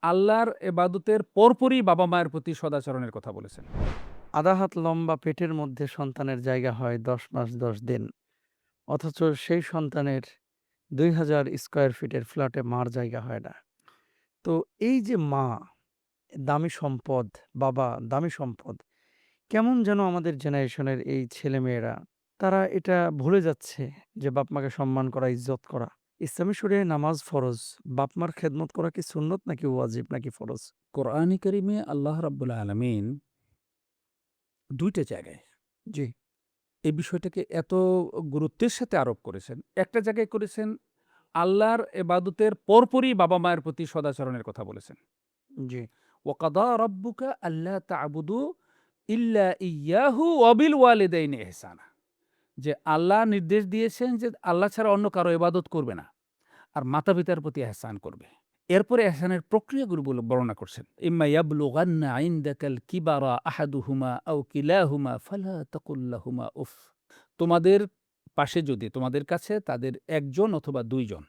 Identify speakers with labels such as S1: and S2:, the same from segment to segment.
S1: আল্লাহর ইবাদতের পরপরই বাবা-মায়ের প্রতি সদাচরণের কথা বলেছেন।
S2: আধা হাত লম্বা পেটের মধ্যে সন্তানের জায়গা হয় ১০ মাস ১০ দিন। অথচ সেই সন্তানের ২,০০০ স্কয়ার ফিটের ফ্ল্যাটে মার জায়গা হয় না। তো এই যে মা দামি সম্পদ, বাবা দামি সম্পদ, কেমন যেন আমাদের জেনারেশনের এই ছেলেমেয়েরা তারা এটা ভুলে যাচ্ছে যে বাপ-মাকে সম্মান করা, ইজ্জত করা। ইসলামী শরিয়ায় নামাজ ফরজ। বাপ-মার খেদমত করা কি সুন্নত নাকি ওয়াজিব নাকি ফরজ?
S1: কোরআনে কারিমে আল্লাহ রাব্বুল আলামিন ২ টা জায়গায়
S2: জি,
S1: এই বিষয়টাকে এত গুরুত্বের সাথে আরোপ করেছেন। একটা জায়গায় করেছেন আল্লাহর ইবাদতের পরপরই বাবা-মায়ের প্রতি সদাচরণের কথা বলেছেন।
S2: জি,
S1: ওয়াকাদা রাব্বুকা আল্লা তা'বুদু ইল্লা ইয়্যাহু ওয়া বিল ওয়ালিদাইনি ইহসানা। যে আল্লাহ নির্দেশ দিয়েছেন যে আল্লাহ ছাড়া অন্য কারো ইবাদত করবে না। আর মাতা-পিতার প্রতি ইহসান করবে। এরপরে ইহসানের প্রক্রিয়াগুলো বর্ণনা করছেন। ইম্মা ইয়াবলুগান্না ইনদাকাল কিবারা আহাদুহুমা আও কিলাহুমা ফালা তাকুল লাহুমা উফ। তোমাদের পাশে যদি তোমাদের কাছে তাদের একজন অথবা ২ জন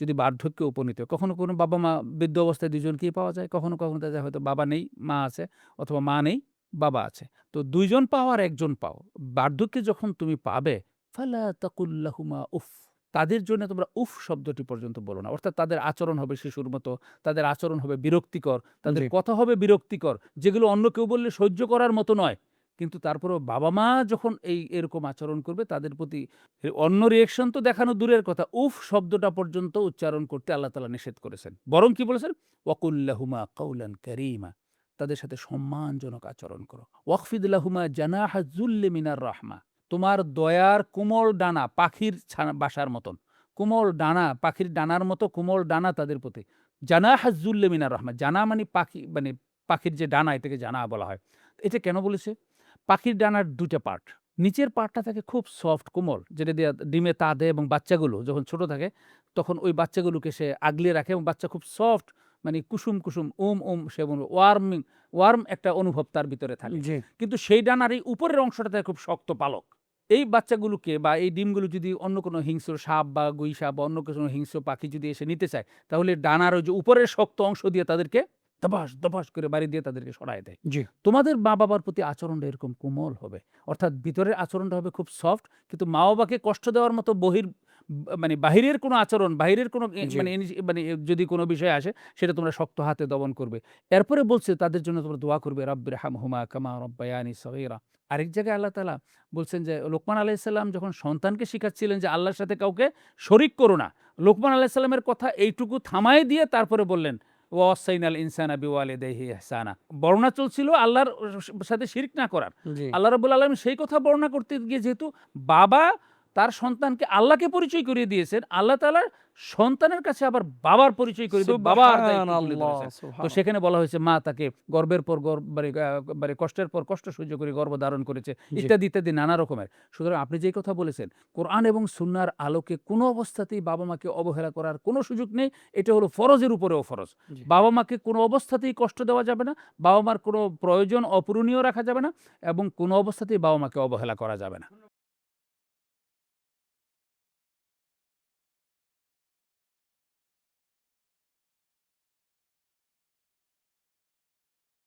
S1: যদি বার্ধক্যে উপনীত হয়, কখনো কোনো বাবা-মা বৃদ্ধ অবস্থায় ২ জনকেই পাওয়া যায়। কখনো, কখনো দেখা যায় হয়তো বাবা নেই, মা আছে অথবা মা নেই, বাবা আছে। তো ২ জন পাও আর ১ জন পাও। বার্ধক্যে যখন তুমি পাবে, ফালা তাকুল লাহুমা উফ। তাদের জন্য তোমরা উফ শব্দটি পর্যন্ত বলো না। অর্থাৎ তাদের আচরণ হবে শিশুর মতো, তাদের আচরণ হবে বিরক্তিকর, তাদের
S2: জি।
S1: কথা হবে বিরক্তিকর, যেগুলো অন্য কেউ বললে সহ্য করার মতো নয়। কিন্তু তারপরেও বাবা-মা যখন এরকম আচরণ করবে তাদের প্রতি অন্য রিঅ্যাকশন তো দেখানো দূরের কথা। উফ শব্দটা পর্যন্ত উচ্চারণ করতে আল্লাহ তাআলা নিষেধ করেছেন। বরং কি বলেছেন? ওয়াকুল লাহুমা কাওলান কারীমা। তাদের সাথে সম্মানজনক আচরণ করো। ওয়াখফিদ লাহুমা জানাহা যুল্লি মিনার রাহমা। তোমার দয়ার কোমল ডানা পাখির বাসার মতন। কোমল ডানা, পাখির ডানার মতো কোমল ডানা তাদের প্রতি। জানাহা যুল্লি মিনার রাহমা। জানা মানে পাখি মানে পাখির যে ডানা এটাকে জানা বলা হয়। এটা কেন বলেছে? পাখির ডানার ২ টা পার্ট। নিচের পার্টটা থাকে খুব সফট কোমল, যেটা দিয়ে ডিমে তা দেয় এবং বাচ্চাগুলো যখন ছোট থাকে তখন ওই বাচ্চাগুলোকে সে আগলে রাখে এবং বাচ্চা খুব সফট মানে কুসুম, কুসুম সে ওয়ার্ম একটা অনুভব তার ভিতরে থাকে।
S2: জি,
S1: কিন্তু সেই ডানার এই উপরের অংশটা থাকে খুব শক্ত পালক। এই বাচ্চাগুলোকে বা এই ডিমগুলো যদি অন্য কোনো হিংস্র সাপ বা গুইসাপ বা অন্য কোনো হিংস্র পাখি যদি এসে নিতে চায়, তাহলে ডানার ওই যে উপরের শক্ত অংশ দিয়ে তাদেরকে ধপাস, ধপাস করে বাড়ি দিয়ে তাদেরকে সরায় দেয়।
S2: জি,
S1: তোমাদের মা-বাবার প্রতি আচরণটা এরকম কোমল হবে। অর্থাৎ ভিতরের আচরণটা হবে খুব সফট, কিন্তু মা-বাবাকে কষ্ট দেওয়ার মতো মানে বাহিরের কোনো আচরণ, বাহিরের কোনো
S2: জি,
S1: মানে যদি কোনো বিষয় আসে সেটা তোমরা শক্ত হাতে দমন করবে। এরপরে বলছে তাদের জন্য তোমরা দোয়া করবে রাব্বিরহামহুমা কামা রাব্বায়ানি সগীরা। আরেক জায়গায় আল্লাহ তাআলা বলছেন যে লোকমান আলাইহিস সালাম যখন সন্তানকে শিখাচ্ছিলেন যে আল্লাহর সাথে কাউকে শরিক করো না। লোকমান আলাইহিস সালামের কথা এইটুকু থামায় দিয়ে তারপরে বললেন ওয়াসাইনাল ইনসানা বিওয়ালিদাইহি ইহসানা। বর্ণনা চলছিল আল্লাহর সাথে শিরক না করার।
S2: জি।
S1: আল্লাহ রাব্বুল আলামিন সেই কথা বর্ণনা করতে গিয়ে যেহেতু বাবা তার সন্তানকে আল্লাহকে পরিচয় করিয়ে দিয়েছেন, আল্লাহ তাআলা সন্তানের কাছে আবার বাবার পরিচয় করে দিয়ে বাবার দায়িত্ব তুলে
S2: সুবহানাল্লাহ,
S1: ধরেছেন। তো
S2: সুবহানাল্লাহ।
S1: সেখানে বলা হয়েছে মা তাকে গর্বের পর মানে কষ্টের পর কষ্ট সহ্য করে গর্ভ ধারণ করেছে
S2: জি,
S1: ইত্যাদি, ইত্যাদি নানা রকমের। সুতরাং আপনি যেই কথা বলেছেন, কোরআন এবং সুন্নাহর আলোকে কোনো অবস্থাতেই বাবা-মাকে অবহেলা করার কোনো সুযোগ নেই। এটা হলো ফরজের উপরেও ফরজ।
S2: জি।
S1: বাবা-মাকে কোনো অবস্থাতেই কষ্ট দেওয়া যাবে না। বাবা-মার কোনো প্রয়োজন অপূরণীয় রাখা যাবে না এবং কোনো অবস্থাতেই বাবা-মাকে অবহেলা করা যাবে না।